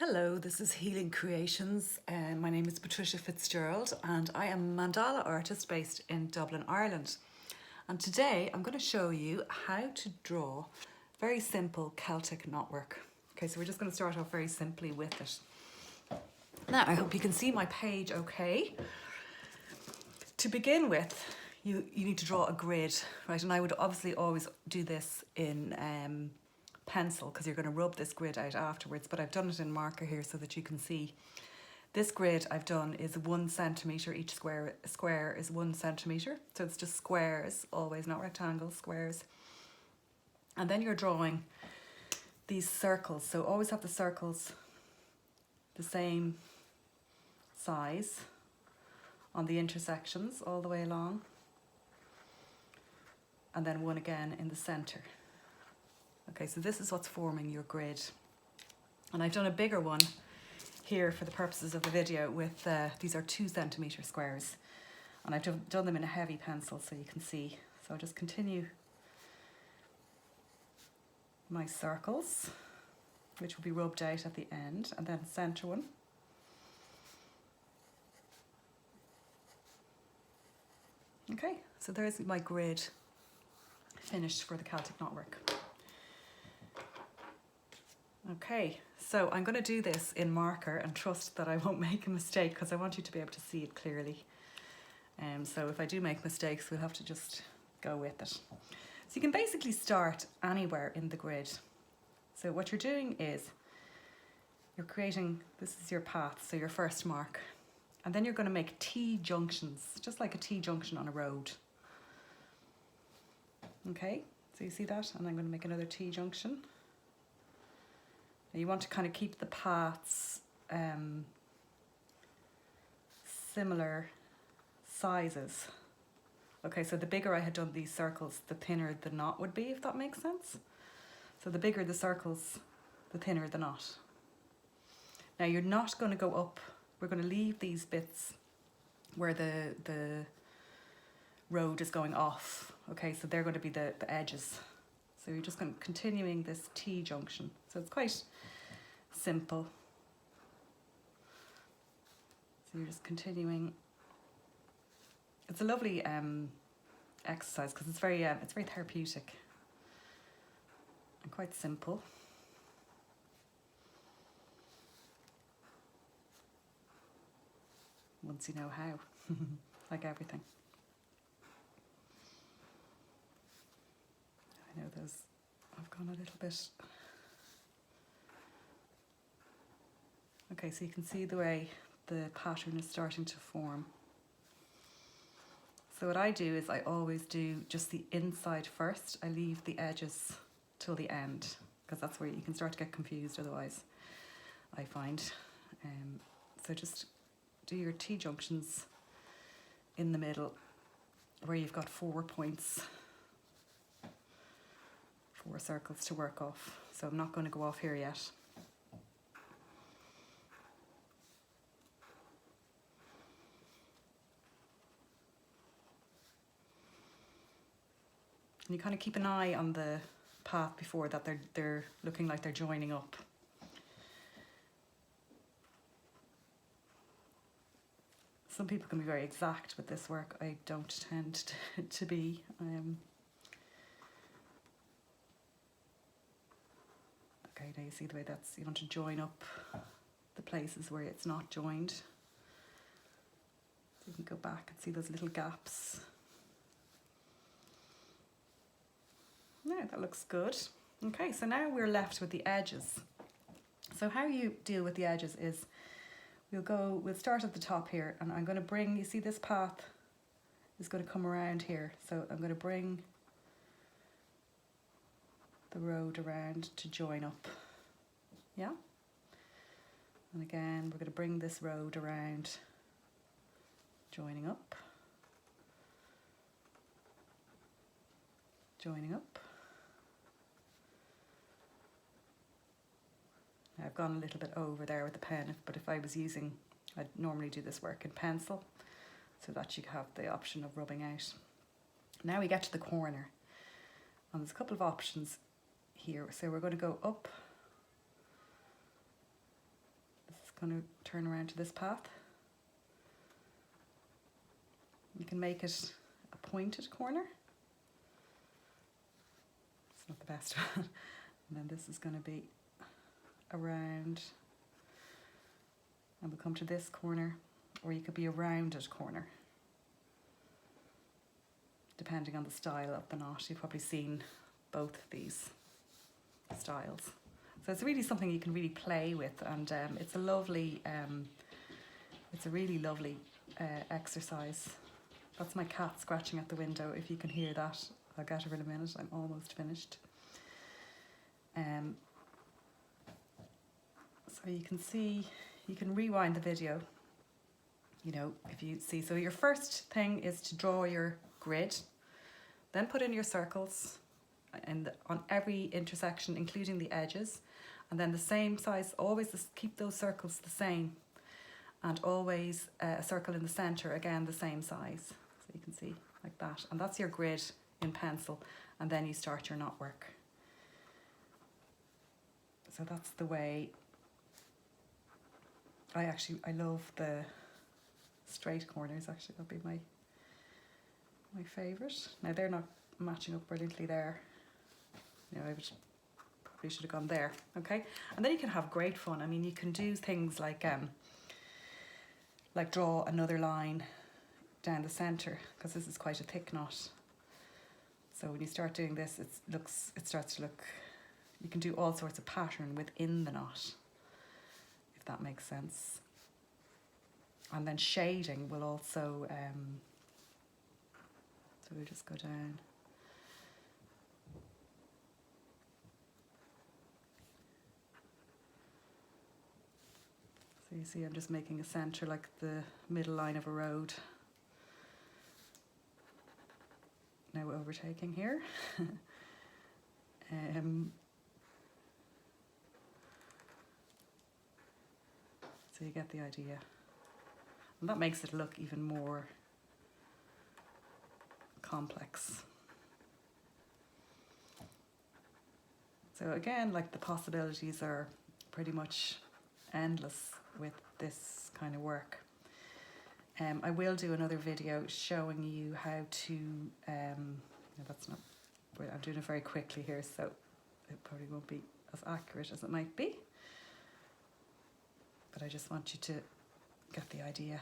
Hello, this is Healing Creations. My name is Patricia Fitzgerald and I am a mandala artist based in Dublin, Ireland. And today I'm going to show you how to draw very simple Celtic knotwork. Okay, so we're just going to start off very simply with it. Now, I hope you can see my page okay. To begin with, you need to draw a grid, right? And I would obviously always do this in pencil because you're going to rub this grid out afterwards, but I've done it in marker here so that you can see. This grid I've done is 1 centimetre, each square is 1 centimetre, so it's just squares always, not rectangles, squares. And then you're drawing these circles, so always have the circles the same size on the intersections all the way along, and then one again in the centre. Okay, so this is what's forming your grid. And I've done a bigger one here for the purposes of the video with, these are 2 centimetre squares. And I've done them in a heavy pencil so you can see. So I'll just continue my circles, which will be rubbed out at the end, and then centre one. Okay, so there's my grid finished for the Celtic knotwork. Okay, so I'm going to do this in marker and trust that I won't make a mistake because I want you to be able to see it clearly. So if I do make mistakes, we'll have to just go with it. So you can basically start anywhere in the grid. So what you're doing is you're creating, this is your path, so your first mark. And then you're going to make T-junctions, just like a T-junction on a road. Okay, so you see that? And I'm going to make another T-junction. You want to kind of keep the paths similar sizes. Okay, so the bigger I had done these circles, the thinner the knot would be, if that makes sense. So the bigger the circles, the thinner the knot. Now you're not going to go up. We're going to leave these bits where the road is going off. Okay, so they're going to be the edges. So you're just going to continuing this T-junction. So it's quite simple. So you're just continuing. It's a lovely exercise because it's very therapeutic and quite simple. Once you know how, like everything. I know I've gone a little bit. Okay, so you can see the way the pattern is starting to form. So what I do is I always do just the inside first. I leave the edges till the end because that's where you can start to get confused otherwise, I find. So just do your T-junctions in the middle where you've got 4 points. 4 circles to work off. So I'm not going to go off here yet. And you kind of keep an eye on the path before that they're looking like they're joining up. Some people can be very exact with this work. I don't tend to be. Okay, now you see the way you want to join up the places where it's not joined. So you can go back and see those little gaps. Yeah, that looks good. Okay, so now we're left with the edges. So how you deal with the edges is we'll start at the top here, and I'm going to bring, you see this path is going to come around here. So I'm going to bring the road around to join up. Yeah? And again, we're going to bring this road around, joining up. Joining up. Now I've gone a little bit over there with the pen, but if I was using, I'd normally do this work in pencil so that you have the option of rubbing out. Now we get to the corner, and there's a couple of options here. So we're going to go up going to turn around to this path. You can make it a pointed corner. It's not the best one. And then this is going to be around, and we'll come to this corner, or you could be a rounded corner, depending on the style of the knot. You've probably seen both of these styles. So it's really something you can really play with, and it's a lovely, it's a really lovely exercise. That's my cat scratching at the window. If you can hear that, I'll get her in a minute. I'm almost finished. So you can see, you can rewind the video, you know, if you see. So your first thing is to draw your grid, then put in your circles and on every intersection, including the edges, and then the same size, always keep those circles the same, and always a circle in the center, again the same size. So you can see like that, and that's your grid in pencil, and then you start your knot work. So that's the way. I love the straight corners, actually. That'll be my favourite. Now they're not matching up brilliantly there. You know, probably should have gone there, okay? And then you can have great fun. I mean, you can do things like draw another line down the centre, because this is quite a thick knot. So when you start doing this, it starts to look, you can do all sorts of pattern within the knot, if that makes sense. And then shading will also, so we'll just go down. So you see I'm just making a centre like the middle line of a road. Now overtaking here. So you get the idea. And that makes it look even more complex. So again, like, the possibilities are pretty much endless with this kind of work. I will do another video showing you how to, no, that's not, I'm doing it very quickly here, so it probably won't be as accurate as it might be. But I just want you to get the idea.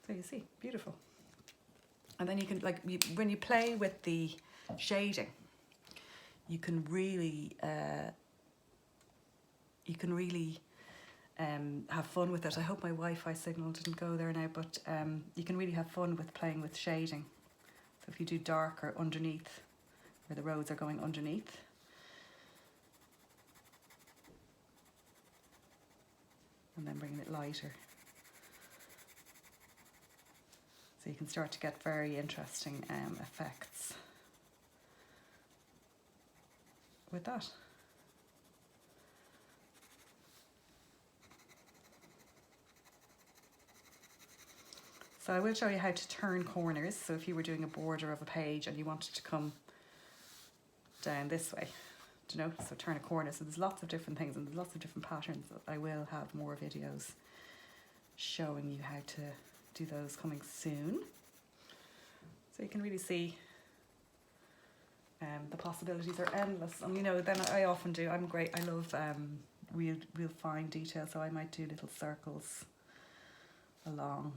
So you see, beautiful. And then you can, like, when you play with the shading, you can really have fun with it. I hope my Wi-Fi signal didn't go there now, but you can really have fun with playing with shading. So if you do darker underneath, where the roads are going underneath, and then bringing it lighter. So you can start to get very interesting effects with that. So I will show you how to turn corners. So if you were doing a border of a page and you wanted to come down this way, you know, so turn a corner. So there's lots of different things and there's lots of different patterns. I will have more videos showing you how to do those coming soon. So you can really see the possibilities are endless. And you know, then I often do, I love real fine detail, so I might do little circles along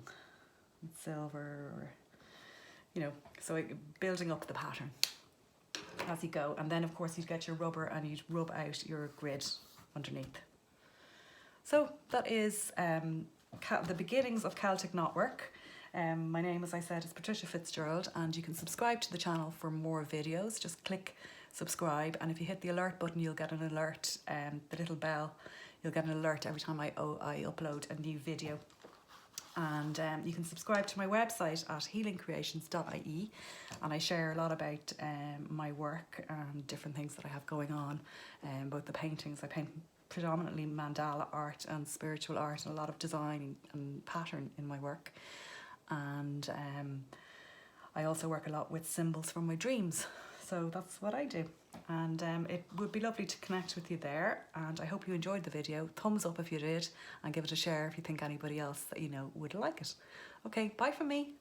with silver, or, you know, so building up the pattern as you go. And then of course you'd get your rubber and you'd rub out your grid underneath. So that is the beginnings of Celtic knotwork. My name, as I said, is Patricia Fitzgerald, and you can subscribe to the channel for more videos. Just click subscribe, and if you hit the alert button, you'll get an alert, the little bell, you'll get an alert every time I upload a new video. And you can subscribe to my website at healingcreations.ie, and I share a lot about my work and different things that I have going on, both the paintings. I paint predominantly mandala art and spiritual art, and a lot of design and pattern in my work. And I also work a lot with symbols from my dreams. So that's what I do. and it would be lovely to connect with you there, and I hope you enjoyed the video. Thumbs up if you did, and give it a share if you think anybody else that you know would like it. Okay, bye from me.